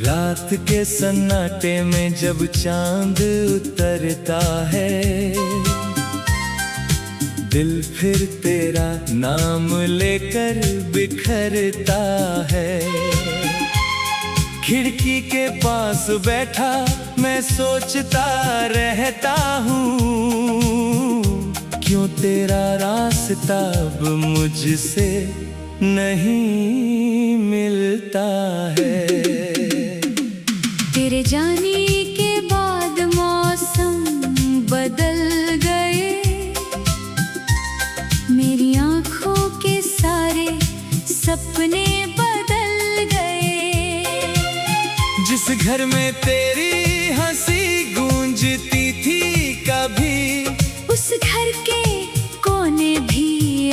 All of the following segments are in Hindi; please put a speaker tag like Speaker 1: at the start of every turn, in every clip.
Speaker 1: रात के सन्नाटे में जब चांद उतरता है, दिल फिर तेरा नाम लेकर बिखरता है। खिड़की के पास बैठा मैं सोचता रहता हूँ, क्यों तेरा रास्ता अब मुझसे नहीं मिलता है।
Speaker 2: तेरे जाने के बाद मौसम बदल गए, मेरी आँखों के सारे सपने बदल गए।
Speaker 1: जिस घर में तेरी हंसी गूंजती थी कभी,
Speaker 2: उस घर के कोने भी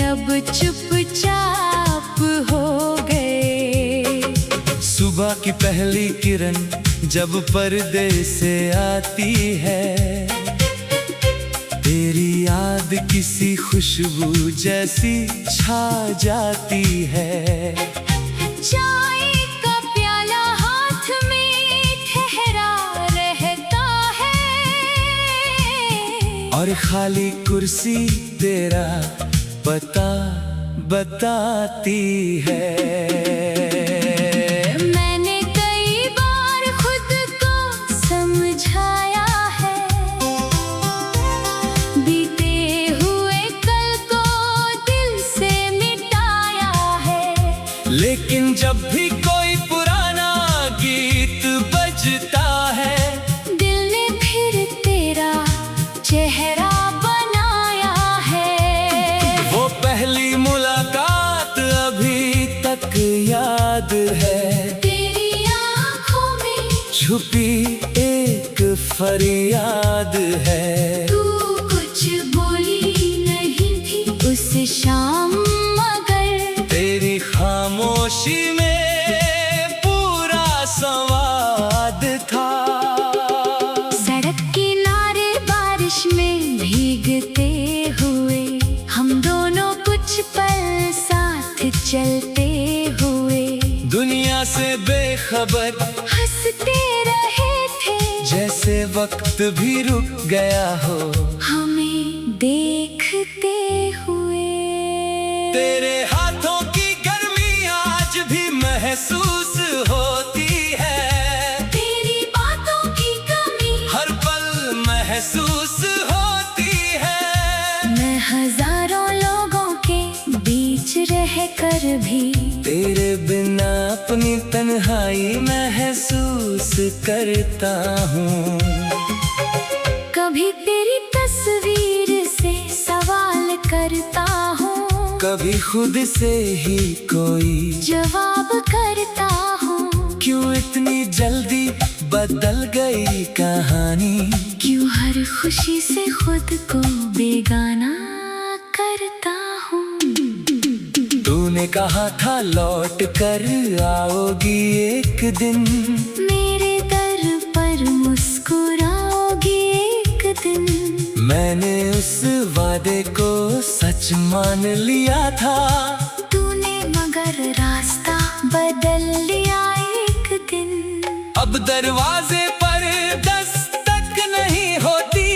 Speaker 2: अब चुपचाप हो गए।
Speaker 1: सुबह की पहली किरण जब पर्दे से आती है, तेरी याद किसी खुशबू जैसी छा जाती है।
Speaker 2: चाय का प्याला हाथ में ठहरा रहता है,
Speaker 1: और खाली कुर्सी तेरा पता बताती है।
Speaker 2: मैंने कई बार खुद को समझाया है, बीते हुए कल को दिल से मिटाया है।
Speaker 1: लेकिन जब भी कोई पुराना गीत बजता है,
Speaker 2: दिल ने फिर तेरा चेहरा बनाया है।
Speaker 1: वो पहली मुलाकात अभी तक याद है।
Speaker 2: तेरी आँखों में
Speaker 1: छुपी एक फरियाद है।
Speaker 2: तू कुछ बोली नहीं थी उस शाम, मगर
Speaker 1: तेरी खामोशी में पूरा संवाद था।
Speaker 2: सड़क किनारे बारिश में भीगते हुए हम दोनों कुछ पल साथ चलते हुए,
Speaker 1: दुनिया से बेखबर
Speaker 2: हंसते रहे थे।
Speaker 1: जैसे वक्त भी रुक गया हो
Speaker 2: हमें देखते हुए।
Speaker 1: तेरे हाथों की गर्मी आज भी महसूस होती है।
Speaker 2: तेरी बातों की कमी
Speaker 1: हर पल महसूस होती है।
Speaker 2: मैं हजारों लोगों के बीच रहकर भी
Speaker 1: तेरे बिना अपनी तन्हाई महसूस करता हूँ।
Speaker 2: कभी तेरी तस्वीर से सवाल करता हूँ,
Speaker 1: कभी खुद से ही कोई
Speaker 2: जवाब करता हूँ।
Speaker 1: क्यों इतनी जल्दी बदल गई कहानी,
Speaker 2: क्यों हर खुशी से खुद को बेगाना करता हूँ।
Speaker 1: तूने कहा था लौट कर आओगी एक दिन,
Speaker 2: मेरे दर पर मुस्कुराओगी एक दिन।
Speaker 1: मैंने उस वादे को सच मान लिया था।
Speaker 2: तूने मगर रास्ता बदल लिया एक दिन।
Speaker 1: अब दरवाजे पर दस्तक नहीं होती,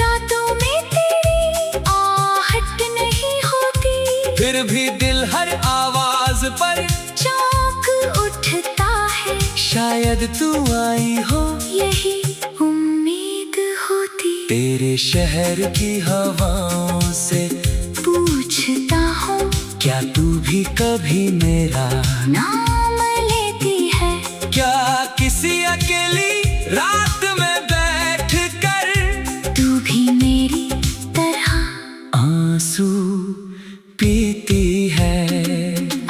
Speaker 2: रातों में तेरी आहट नहीं होती,
Speaker 1: फिर भी दिल हर आवाज पर
Speaker 2: चौंक उठता है।
Speaker 1: शायद तू आई हो
Speaker 2: यही उम्मीद होती।
Speaker 1: तेरे शहर की हवाओं से
Speaker 2: पूछता हूँ
Speaker 1: क्या तू भी कभी मेरा
Speaker 2: नाम लेती है।
Speaker 1: क्या किसी अकेली रात में बैठ कर
Speaker 2: तू भी मेरी तरह
Speaker 1: आंसू पीती है।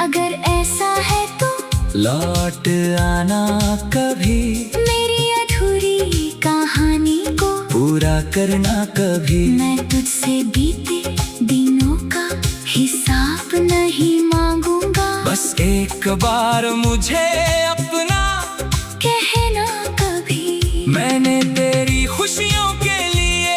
Speaker 2: अगर ऐसा है तो
Speaker 1: लौट आना कभी,
Speaker 2: मेरी अधूरी कहानी को
Speaker 1: पूरा करना कभी।
Speaker 2: मैं तुझसे बीते दिनों का हिसाब नहीं मांगूंगा,
Speaker 1: बस एक बार मुझे अपना
Speaker 2: कहना कभी।
Speaker 1: मैंने तेरी खुशियों के लिए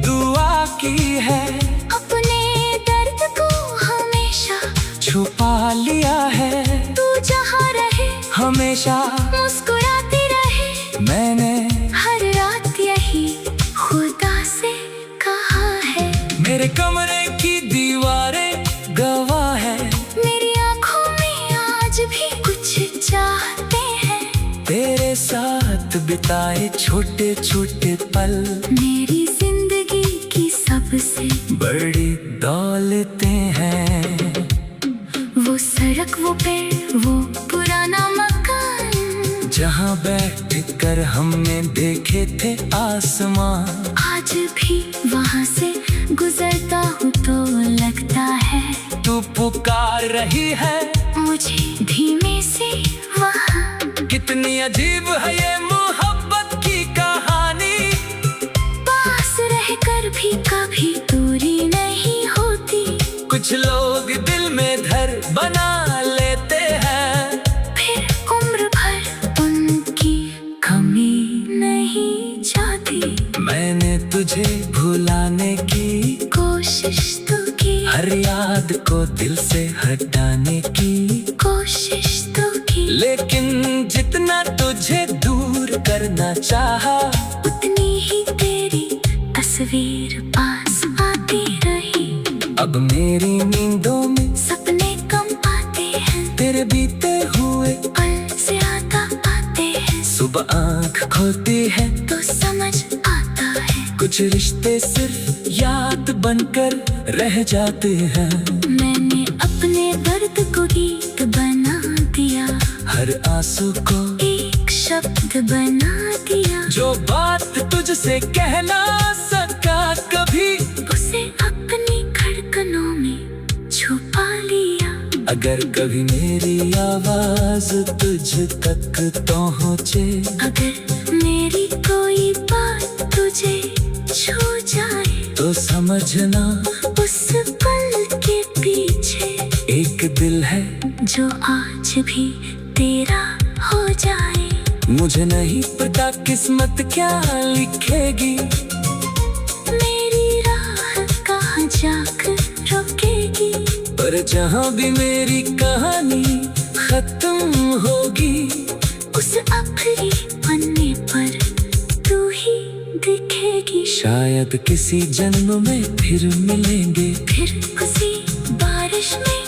Speaker 1: दुआ की है,
Speaker 2: अपने दर्द को हमेशा
Speaker 1: छुपा लिया है।
Speaker 2: तू जहाँ रहे
Speaker 1: हमेशा
Speaker 2: मुस्कुराती रहे।
Speaker 1: मैंने
Speaker 2: हर रात यही खुदा से कहा है।
Speaker 1: मेरे कमरे की दीवारें गवाह है,
Speaker 2: मेरी आंखों में आज भी कुछ चाहते हैं।
Speaker 1: तेरे साथ बिताए छोटे छोटे पल
Speaker 2: मेरी जिंदगी की सबसे
Speaker 1: बड़ी दौलतें हैं।
Speaker 2: वो सड़क, वो पेड़, वो पुराना मकान,
Speaker 1: जहाँ बैठ कर हमने देखे थे आसमां।
Speaker 2: आज भी वहाँ से गुजरता हूँ तो लगता है
Speaker 1: तू पुकार रही है
Speaker 2: मुझे धीमे से वहाँ।
Speaker 1: कितनी अजीब है ये मोहब्बत की कहानी,
Speaker 2: पास रहकर भी कभी दूरी नहीं होती।
Speaker 1: कुछ लोग दिल में घर बना लेते हैं,
Speaker 2: फिर उम्र भर उनकी कमी नहीं जाती।
Speaker 1: मैंने तुझे भुलाने की
Speaker 2: कोशिश तो की,
Speaker 1: हर याद को दिल से हटाने की
Speaker 2: कोशिश तो की,
Speaker 1: लेकिन जितना तुझे दूर करना चाहा
Speaker 2: उतनी ही तेरी तस्वीर पास आती रही।
Speaker 1: अब मेरी नींदों में
Speaker 2: सपने कम आते हैं,
Speaker 1: तेरे बीते हुए
Speaker 2: पल से आता आते हैं।
Speaker 1: सुबह आँख खोती है
Speaker 2: तो समझ आता है
Speaker 1: कुछ रिश्ते सिर्फ याद बनकर रह जाते हैं।
Speaker 2: मैंने अपने दर्द को गीत बना दिया,
Speaker 1: हर आंसू को
Speaker 2: एक शब्द बना दिया।
Speaker 1: जो बात तुझसे कहना सका कभी,
Speaker 2: उसे अपनी धड़कनों में छुपा लिया।
Speaker 1: अगर कभी मेरी आवाज तुझ तक पहुँचे,
Speaker 2: अगर मेरी कोई बात तुझे छू जाए,
Speaker 1: तो समझना
Speaker 2: उस पल के पीछे
Speaker 1: एक दिल है
Speaker 2: जो आज भी तेरा हो जाए।
Speaker 1: मुझे नहीं पता किस्मत क्या लिखेगी,
Speaker 2: मेरी राह कहाँ जाकर रुकेगी,
Speaker 1: पर जहाँ भी मेरी कहानी खत्म होगी,
Speaker 2: उस आखिरी पन्ने पर तू ही दिखेगी।
Speaker 1: शायद किसी जन्म में फिर मिलेंगे,
Speaker 2: फिर उसी बारिश में